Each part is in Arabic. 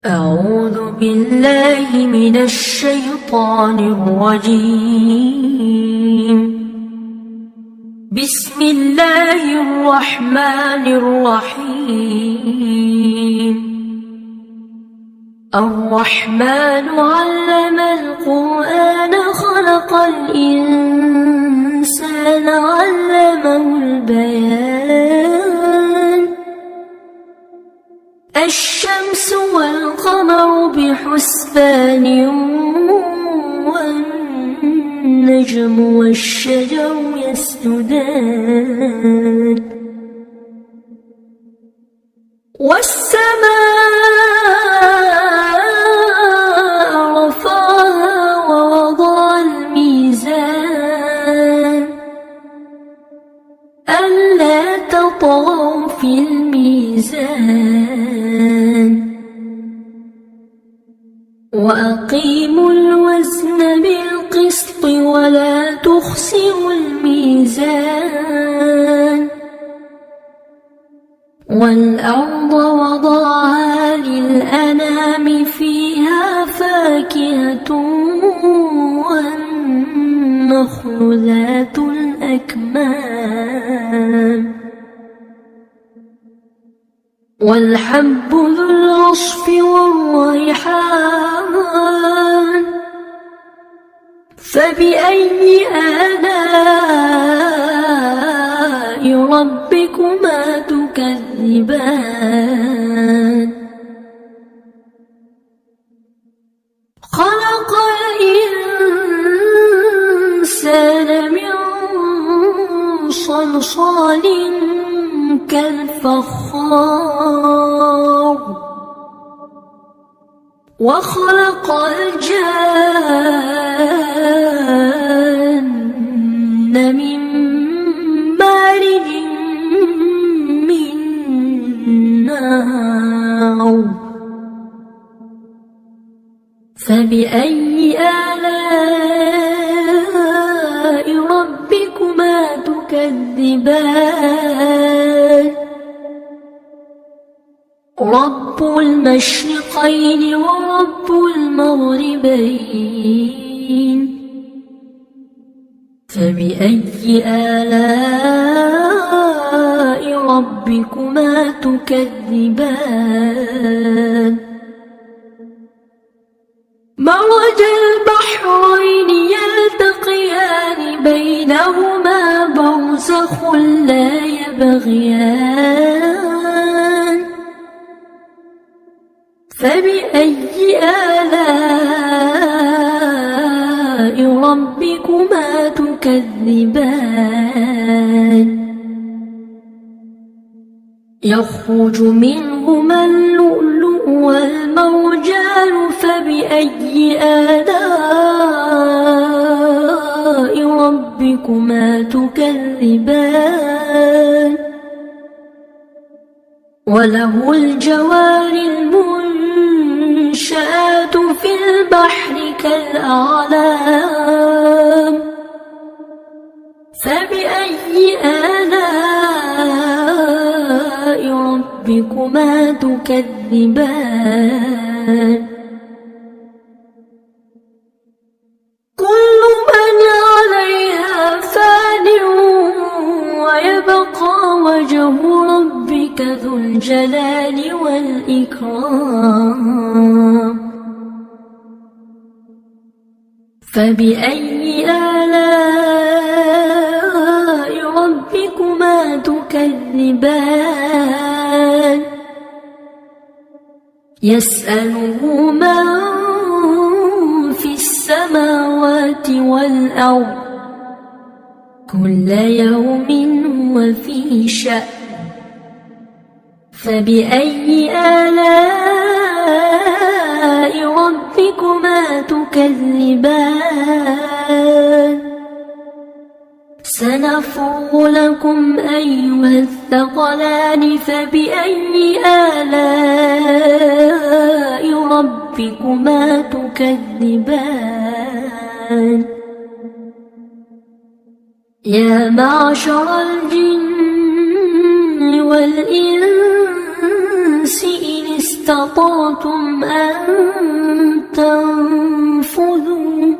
أعوذ بالله من الشيطان الرجيم. بسم الله الرحمن الرحيم. الرحمن علم القرآن خلق الإنسان علمه البيان. الشمس والقمر بحسبان والنجم والشجر يسجدان والسماء رفعها ووضع الميزان ألا تطغوا في الميزان وأقيموا الوزن بالقسط ولا تخسروا الميزان والأرض وضعها للأنام فيها فاكهة والنخل ذات الأكمام والحب ذو العصف والريحان فبأي آلاء ربكما تكذبان خلق الإنسان من صلصال كالفخار وخلق الجان من مارج من نار فبأي آلاء ربكما تكذبان رب المشرقين ورب المغربين فبأي آلاء ربكما تكذبان مرج البحرين يلتقيان بينهما برزخ لا يبغيان فبأي آلاء ربكما تكذبان يخرج منهما اللؤلؤ والمرجان فبأي آلاء ربكما تكذبان وله الجوار المنشآت في البحر كالأعلام فبأي آلاء ربكما تكذبان كل من عليها فان ويبقى وجه ربك ذو الجلال والإكرام فبأي آلاء ربكما تكذبان يسأله من في السماوات والأرض كل يوم هو في شأن فبأي آلاء ربكما تكذبان سنفرغ لكم أيها الثقلان فبأي آلاء ربكما تكذبان يا معشر الجن والإنس إن استطعتم أن تنفذوا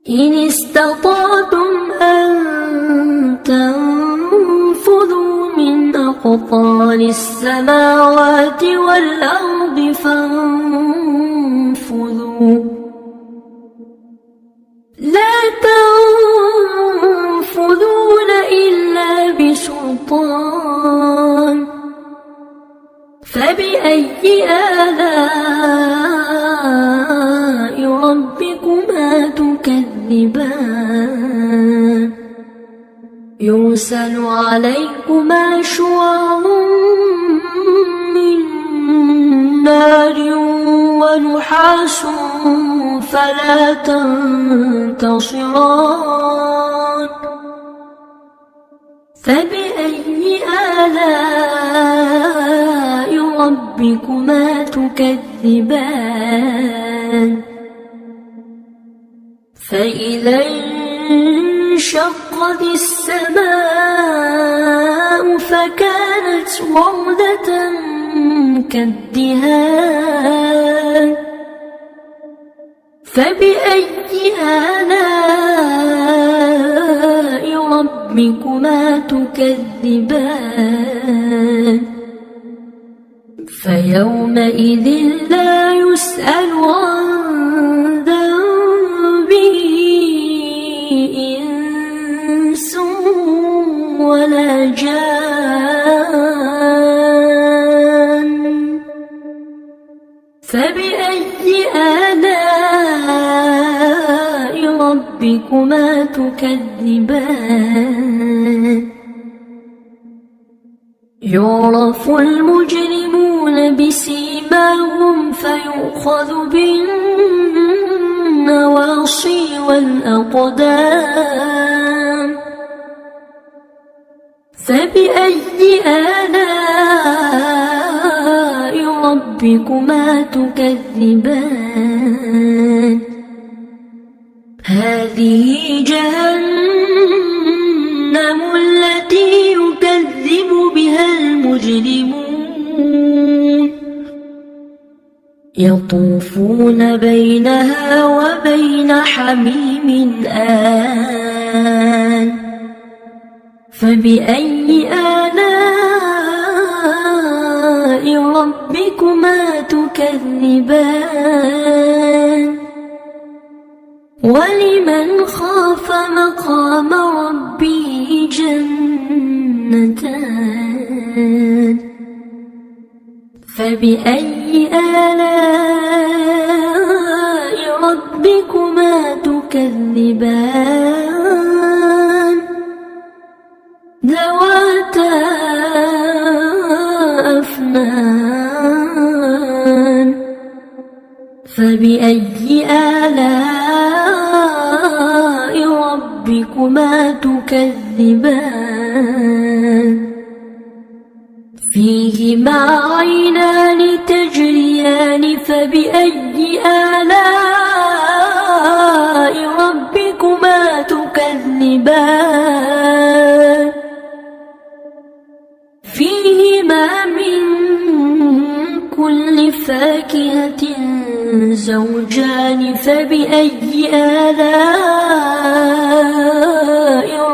إن استطعتم أن تنفذوا من أقطار السماوات والأرض فانفذوا لا تنفذون إلا بسلطان فبأي آلاء ربكما تكذبان يرسل عليكما شواظ من نار ونحاس فلا تنتصران فبأي آلاء ربكما تكذبان فإذا انشقت السماء فكانت وردة كالدهان فبأي آلاء ربكما تكذبان فيومئذ لا يسأل عن ذنبه إنس ولا جان فبأي آلاء ربكما تكذبان يعرف المجرمون بسيماهم فيؤخذ بالنواصي والأقدام فبأي آلاء ربكما تكذبان هذه جهنم التي يكذب بها المجرمون يطوفون بينها وبين حميم آن فبأي آلاء ربكما تكذبان ولمن خاف مقام ربه جنتان فبأي آلاء ربكما تكذبان ذواتا أفنان فبأي آلاء ربكما تكذبان فيهما عينان تجريان فبأي آلاء ربكما تكذبان فيهما من كل فاكهة زوجان فبأي آلاء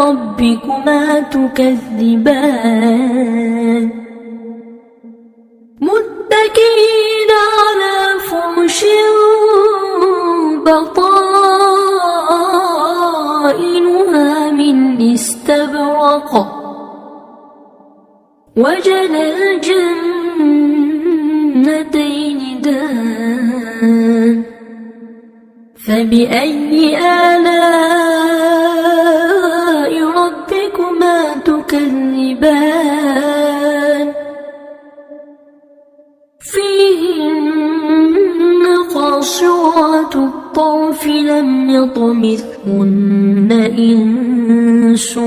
ربكما تكذبان متكئين على فرش بطائنها من استبرق وجنى الجنتين دان فبأي آلاء ربكما تكذبان فيهن قاصرات الطرف لم يطمثهن إنس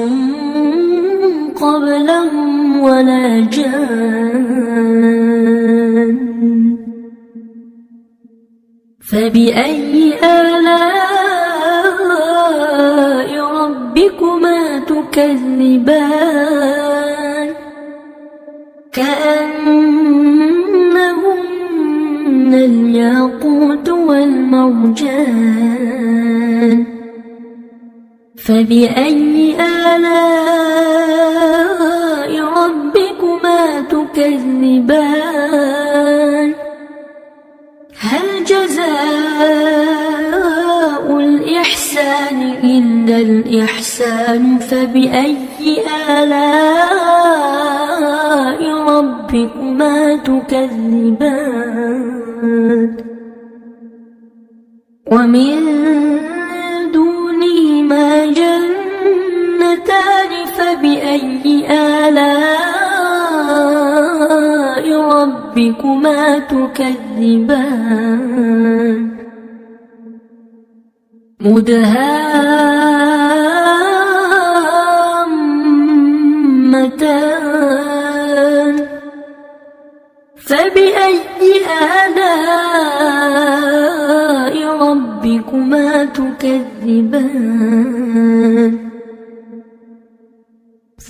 قبلهم ولا جان فبأي آلاء ربكما تكذبان كأن الياقوت والمرجان فبأي آلاء ربكما تكذبان هل جزاء الإحسان إلا الإحسان فبأي آلاء ربكما تكذبان ومن دونهما جنتان فبأي آلاء ربكما تكذبان مدهامتان فبأي آلاء ربكما تكذبان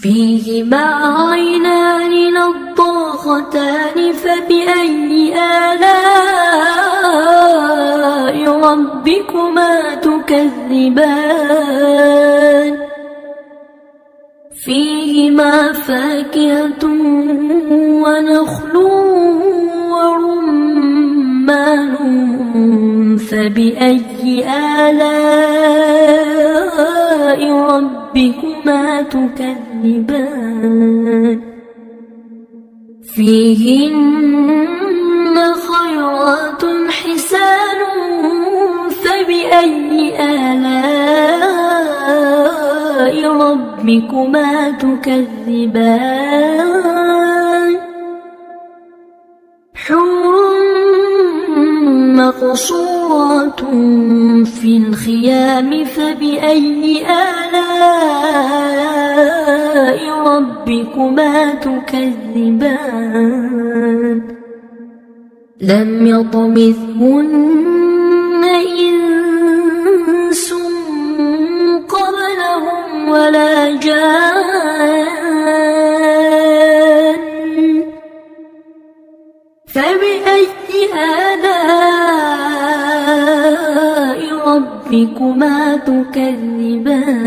فيهما عينان نضاختان فبأي آلاء ربكما تكذبان فيهما فاكهة ونخل ورمان فبأي آلاء ربكما تكذبان فيهن خيرات حسان فبأي آلاء ربكما تكذبان حور مقصورات في الخيام فبأي آلاء ربكما تكذبان لم يطمثهن إنس قبلهم ولا جان فبأي آلاء ربكما تكذبان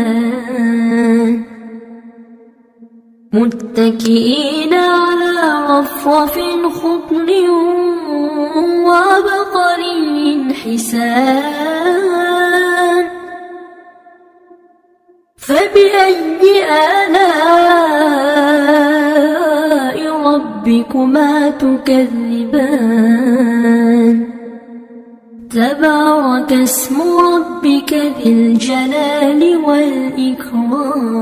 متكئين على رفرف خضر وعبقري حسان فبأي آلاء ربكما تكذبان تبارك اسم ربك ذي الجلال والإكرام